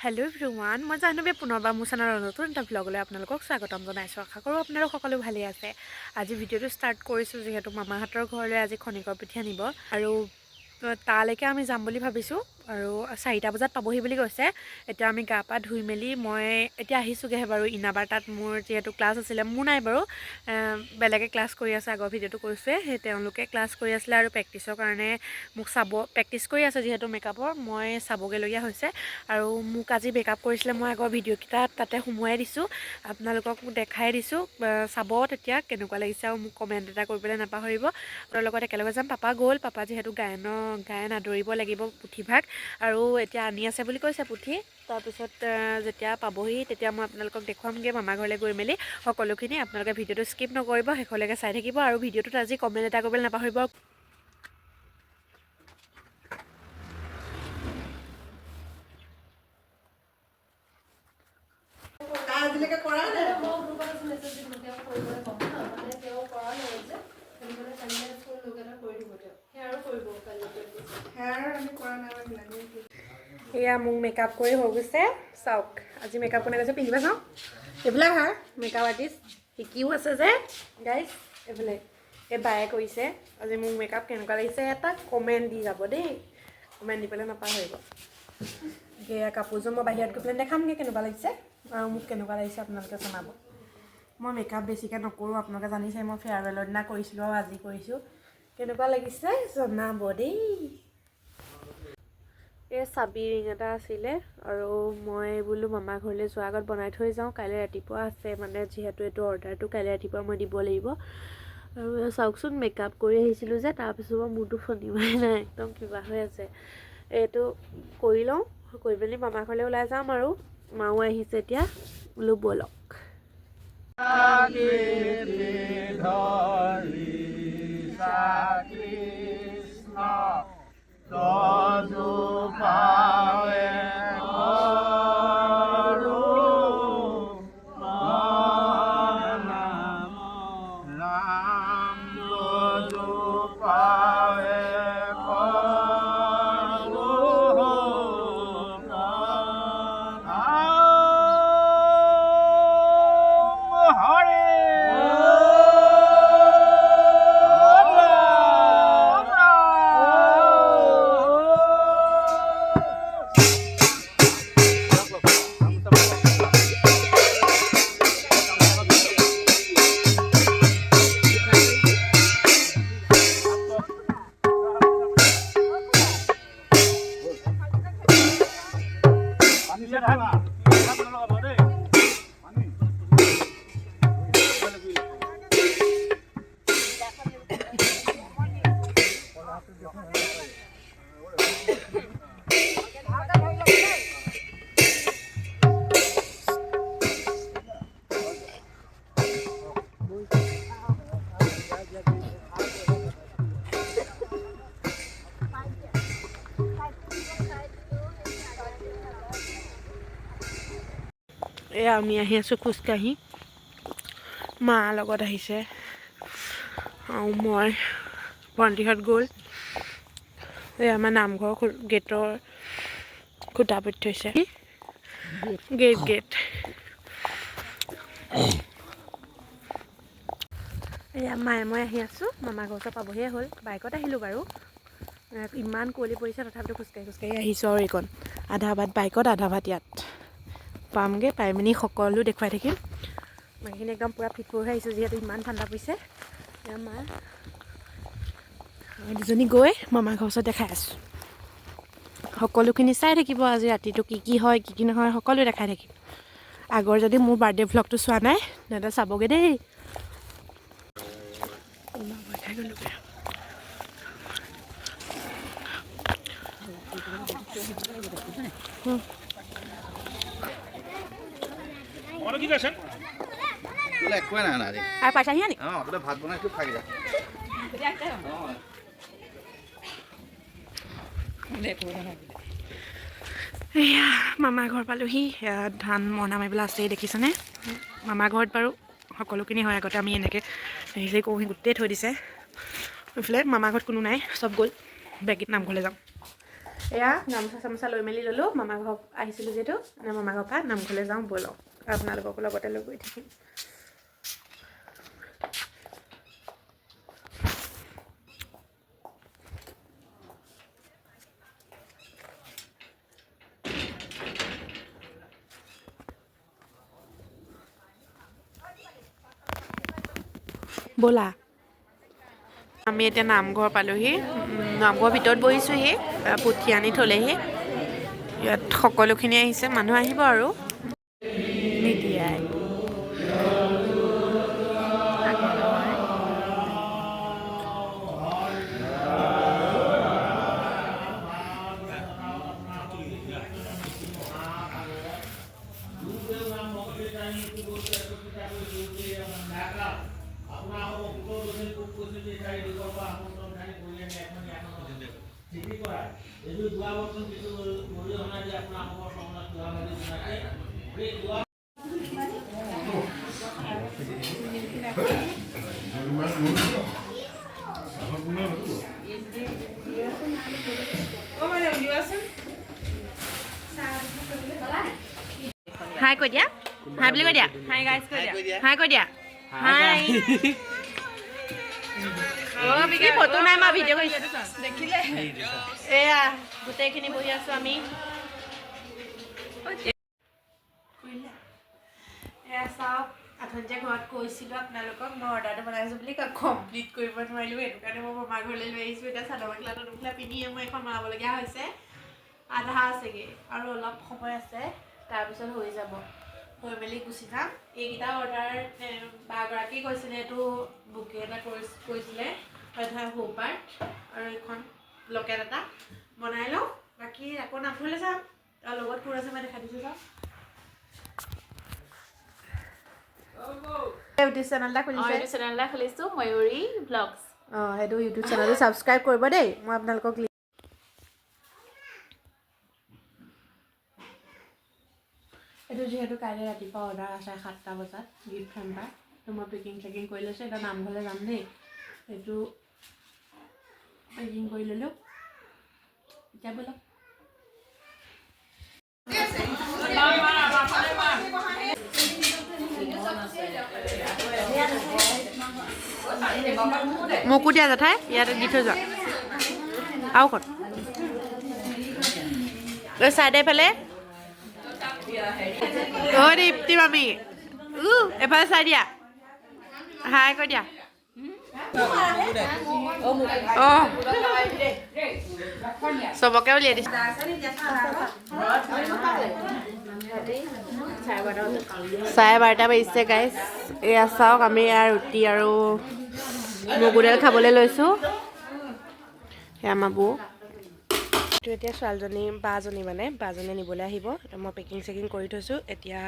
Hello' everyone, মই জাহ্নৱীয়ে পুনৰবাৰ মোৰ চেনেলৰ নতুন এটা ভ্লগলৈ আপোনালোকক স্বাগতম জনাইছোঁ। আশা কৰোঁ আপোনালোক সকলো ভালেই আছে। আজি ভিডিঅ'টো ষ্টাৰ্ট কৰিছোঁ যিহেতু মামাহঁতৰ ঘৰলৈ আজি খনিকৰ পিঠি আনিব আৰু তালৈকে আমি যাম বুলি ভাবিছোঁ আৰু 4টা বজাত পাবহি বুলি কৈছে। এতিয়া আমি গা পা ধুই মেলি মই এতিয়া আহিছোঁগৈহে বাৰু ইনাবাৰ তাত মোৰ যিহেতু ক্লাছ আছিলে, মোৰ নাই বাৰু, বেলেগে ক্লাছ কৰি আছে। আগৰ ভিডিঅ'টো কৈছোঁৱে, সেই তেওঁলোকে ক্লাছ কৰি আছিলে আৰু প্ৰেক্টিছৰ কাৰণে মোক প্ৰেক্টিছ কৰি আছে যিহেতু মেকআপৰ, মই চাবগৈলগীয়া হৈছে। আৰু মোক আজি মেকআপ কৰিছিলে, মই আগৰ ভিডিঅ'কেইটা তাতে সোমোৱাই দিছোঁ, আপোনালোকক দেখাই দিছোঁ। চাব তেতিয়া কেনেকুৱা লাগিছে আৰু মোক কমেণ্ট এটা কৰিবলৈ নাপাহৰিব। তাৰ লগত একেলগে যাম। পাপা গ'ল, পাপা যিহেতু গায়ন আদৰিব লাগিব পুথিভাগ, আৰু এতিয়া আনি আছে বুলি কৈছে পুথি। তাৰপিছত যেতিয়া পাবহি তেতিয়া মই আপোনালোকক দেখুৱামগৈ মামা ঘৰলৈ গৈ মেলি সকলোখিনি। আপোনালোকে ভিডিঅ'টো স্কিপ নকৰিব, শেষলৈকে চাই থাকিব আৰু ভিডিঅ'টোত আজি কমেণ্ট এটা কৰিবলৈ নাপাহৰিব। আজিলৈকে কৰা নাই এয়া মোক মেকআপ কৰি হৈ গৈছে, চাওক আজি মেকআপ কোনে গৈছে পিন্ধিবা চাওঁ। এইবিলাক হয় মেকআপ আৰ্টিষ্ট, শিকিও আছে যে গাইজ। এইফালে এই বায়ে কৰিছে আজি মোক মেকআপ। কেনেকুৱা লাগিছে এটা কমেণ্ট দি যাব দেই, কমেণ্ট দি পেলাই নাপাহৰিব। এয়া কাপোৰযোৰ মই বাহিৰত গৈ পেলাই দেখামগৈ কেনেকুৱা লাগিছে আৰু মোক কেনেকুৱা লাগিছে আপোনালোকে জনাব। মই মেকআপ বেছিকৈ নকৰোঁ, আপোনালোকে জানিছে। মই ফেয়াৰৱেলৰ দিনা কৰিছিলোঁ আৰু আজি কৰিছোঁ। কেনেকুৱা লাগিছে জনাব দেই। এই চাবি ৰিং এটা আছিলে আৰু মই বোলো মামা ঘৰলৈ যোৱাৰ আগত বনাই থৈ যাওঁ, কাইলৈ ৰাতিপুৱা আছে মানে, যিহেতু এইটো অৰ্ডাৰটো কাইলৈ ৰাতিপুৱা মই দিব লাগিব। আৰু চাওকচোন মেকআপ কৰি আহিছিলোঁ যে, তাৰপিছত মই মূৰটো ফণিবই নাই, একদম কিবা হৈ আছে। এইটো কৰি লওঁ, কৰি মেলি মামা ঘৰলৈ ওলাই যাম আৰু মাও আহিছে এতিয়া, বোলো ব'লক। এয়া আমি আহি আছোঁ খোজকাঢ়ি, মা লগত আহিছে আৰু মই। ভণ্টিহঁত গ'ল। এই আমাৰ নামঘৰ গেটৰ খুটা পুতি থৈছে, গেট। এয়া মায়ে মই আহি আছোঁ, মামা ঘৰ ওচৰ পাবহিয়ে হ'ল। বাইকত আহিলোঁ বাৰু, ইমান কুঁৱলী পৰিছে তথাপিতো খোজকাঢ়ি আহিছোঁ। আৰু এইকণ আধা বাট বাইকত, আধা বাট ইয়াত পামগৈ। পাই মেলি সকলো দেখুৱাই থাকিম। বাকীখিনি একদম পূৰা ফিট হৈ আহিছোঁ যিহেতু ইমান ঠাণ্ডা পৰিছে। এয়া মা, আমি দুজনী গৈ মামাৰ ঘৰ ওচৰত দেখাই আছোঁ। সকলোখিনি চাই থাকিব, আজি ৰাতিটো কি হয় কি নহয় সকলো দেখাই থাকিম। আগৰ যদি মোৰ বাৰ্থডে' ভ্লগটো চোৱা নাই তেন্তে চাবগৈ দেই। কি কৈছে? একোৱে নাই আজি। আৰু পাইছাহি নি? অঁ, বোলে ভাত বনাইছোঁ খাই যা। এয়া মামাৰ ঘৰ পালোহি। ধান মৰণা মাৰিবলৈ আছেই দেখিছেনে? মামাৰ ঘৰত বাৰু সকলোখিনি হয়। আগতে আমি এনেকৈ হেৰি কৰোঁ, গোটেই থৈ দিছে। এইফালে মামাৰ ঘৰত কোনো নাই, চব গ'ল। বেগীত নামঘৰলৈ যাম। এয়া গামোচা চামোচা লৈ মেলি ল'লোঁ মামা ঘৰ আহিছিলোঁ যিহেতু মামা ঘৰৰ পৰা নামঘৰলৈ যাওঁ ব'লক আপোনালোকক লগতে লৈ গৈ থাকিম ব'লা আমি এতিয়া নামঘৰ পালোহি নামঘৰৰ ভিতৰত বহিছোঁহি পুথি আনি থ'লেহি ইয়াত সকলোখিনি আহিছে মানুহ আহিব আৰু নিদিয়াই হাই কৈ দিয়া হাই বুলি কৈ দিয়া হাই গাইজ কৈ দিয়া হাই কৈ দিয়া হাই কি ফটো নাই মই ভিডিঅ' কৰিছোঁ দেখিলে এয়া গোটেইখিনি বহি আছোঁ আমি এয়া চাওক আথনিতে ঘৰত কৈছিলোঁ আপোনালোকক মই অৰ্ডাৰটো বনাইছোঁ বুলি কমপ্লিট কৰিব নোৱাৰিলোঁ সেইটো কাৰণে মই মামাৰ ঘৰলৈ লৈ আহিছোঁ এতিয়া চাদৰ মেখেলা পিন্ধিয়ে মই এখন বনাবলগীয়া হৈছে আধা আছেগৈ আৰু অলপ সময় আছে তাৰপিছত হৈ যাব হৈ মেলি গুচি যাম এইকেইটা অৰ্ডাৰ বাগৰাকী কৈছিলে এইটো বুকে এটা কৈছিলে সোপাৰ আৰু এইখন লকেট এটা বনাই লওঁ বাকী আকৌ নামঘৰলৈ যাম তাৰ লগত কোৰ আছে মই দেখাই দিছোঁ যাওঁ ইউটিউব চেনেল এটা খুলিছোঁ ময়ূৰী ব্লগছ অঁ সেইটো ইউটিউব চেনেলটো ছাবস্ক্ৰাইব কৰিব দেই মই আপোনালোকক এইটো যিহেতু কাইলৈ ৰাতিপুৱা অৰ্ডাৰ আছে 7টা বজাত গিফ্ট ফ্ৰেম্পাৰ তো মই পেকিং কৰি লৈছোঁ এটা নামঘৰলৈ যাম দেই সেইটো পেকিং কৰি ল'লোঁ এতিয়া ব'লক মোকো দিয়া জেঠাই ইয়াতে দি থৈ যোৱা আৰু ক'ত চাইডে ফালে অ' দীপ্তি মামী এফালে চাই দিয়া হাই কৈ দিয়া অঁ চবকে উলিয়াই দিছোঁ 12:30 বাজিছে গাইজ এয়া চাওক আমি এয়া ৰুটি আৰু মগুদাইল খাবলৈ লৈছোঁ সেয়া আমাৰ বৌ তো এতিয়া ছোৱালীজনী বাজনী নিবলৈ আহিব মই পেকিং কৰি থৈছোঁ এতিয়া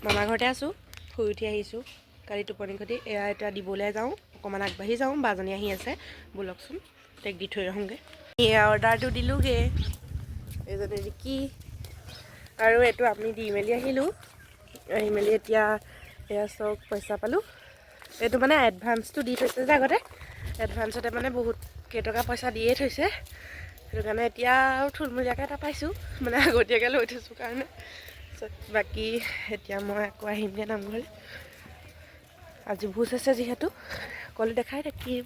মামাৰ ঘৰতে আছোঁ শুই উঠি আহিছোঁ কালি টোপনি খতি এয়া এতিয়া দিবলৈ যাওঁ অকণমান আগবাঢ়ি যাওঁ বাজনী আহি আছে ব'লকচোন তাইক দি থৈ আহোঁগৈ এয়া অৰ্ডাৰটো দিলোঁগৈ এইজনী ৰিকি আৰু এইটো আমি দি মেলি আহিলোঁ আহি মেলি এতিয়া এয়া চব পইচা পালোঁ এইটো মানে এডভান্সটো দি থৈছে যে আগতে এডভান্সতে মানে বহুত কেইটকা পইচা দিয়ে থৈছে সেইটো কাৰণে এতিয়া আৰু থুলমূলীয়াকৈ এটা পাইছোঁ মানে আগতীয়াকৈ লৈ থৈছোঁ কাৰণে বাকী এতিয়া মই আকৌ আহিমগৈ নামঘৰলৈ আজি ভোজ আছে যিহেতু সকলো দেখাই থাকিম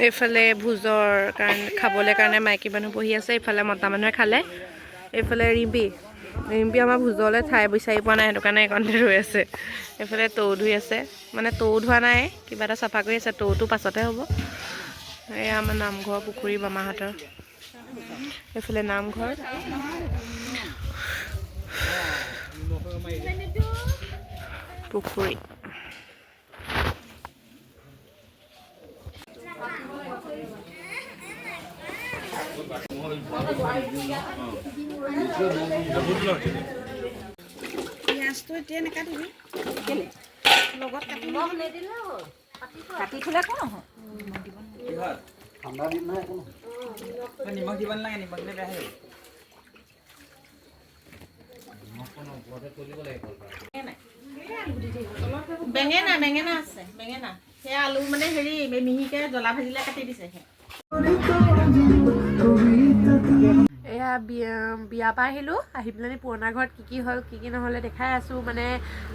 এইফালে ভোজৰ কাৰণে খাবলৈ কাৰণে মাইকী মানুহ বহি আছে, এইফালে মতা মানুহে খালে। এইফালে ৰিম্পী আমাৰ ভোজলৈ ঠাই বিচাৰি পোৱা নাই, সেইটো কাৰণে এইকণতে ৰৈ আছে। এইফালে টৌ ধুই আছে, মানে টৌ ধোৱা নাই, কিবা এটা চাফা কৰি আছে, টৌটো পাছতে হ'ব। এয়া আমাৰ নামঘৰ পুখুৰী মামাহঁতৰ, এইফালে নামঘৰ। পুখুৰী পিঁয়াজটো এতিয়া নাকাটিবি কেলে লগত কাটি থলে একো নহয় ঠাণ্ডা দিন নহয় একো নহয় নিমখ দিব নালাগে নিমখ দিলে বেয়া হৈ বেঙেনা আছে বেঙেনা সেই আলু মানে হেৰি মিহিকে জ্বলা ভাজিলে কাটি দিছে এয়া বিয়া পৰা আহিলোঁ, আহি পেলাই পুৰণা ঘৰত কি হ'ল কি নহ'লে দেখাই আছোঁ। মানে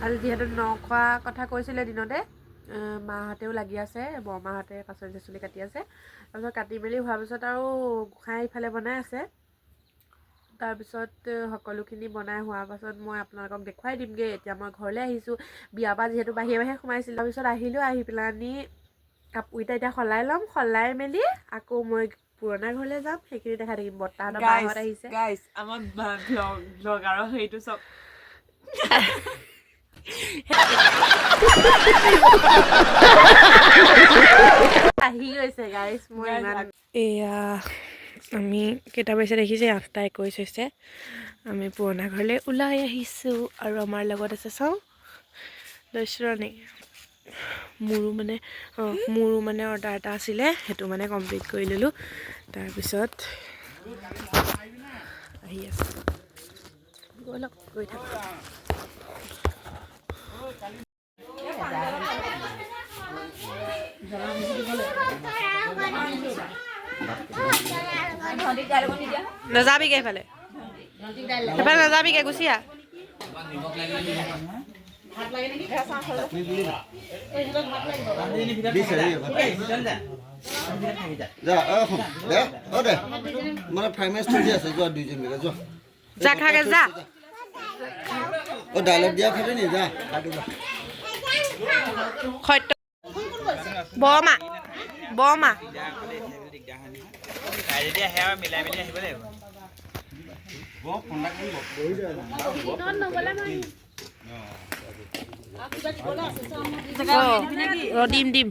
আজি যিহেতু নখোৱা কথা কৈছিলে দিনতে, মাহঁতেও লাগি আছে, বৰমাহঁতে পাচলি চাচলি কাটি আছে। তাৰপিছত কাটি মেলি হোৱাৰ পিছত আৰু গোঁসাই ইফালে বনাই আছে। তাৰপিছত সকলোখিনি বনাই হোৱাৰ পাছত মই আপোনালোকক দেখুৱাই দিমগৈ। এতিয়া মই ঘৰলৈ আহিছোঁ, বিয়াৰ পৰা যিহেতু বাহিৰে সোমাইছিলোঁ। তাৰপিছত আহিলোঁ, আহি পেলানি কাপোৰকেইটা এতিয়া সলাই ল'ম, সলাই মেলি আকৌ মই পুৰণা ঘৰলৈ যাম, সেইখিনি দেখাই থাকিম। বৰ্তাহঁতৰ বাহঁত আহিছে। গাইছ আমাৰ ব্লগাৰৰ হেৰিটো চব আহি গৈছে গাইছ, মই ইমান এয়া আমি কেইটা পাইছে দেখিছে, 8:21 হৈছে। আমি পুৰণা ঘৰলৈ ওলাই আহিছোঁ আৰু আমাৰ লগত আছে চাওঁ দৈশ্ৰণী। মোৰো মানে অৰ্ডাৰ এটা আছিলে, সেইটো মানে কমপ্লিট কৰি ল'লোঁ। তাৰপিছত আহি আছে, গৈ লওক, গৈ থাকক। নাযাবিগে সেইফালে নাযাবিগে, গুচি আহ। মানে ফাইমেছ থৈ আছে, যোৱা দুইজনীকে যোৱা যা খাগে যা, ডাইলগ দিয়া খাবি নি, যা সত্য বৰমা যেতিয়া আহে আৰু মিলাই মেলি আহিব লাগিব। দিম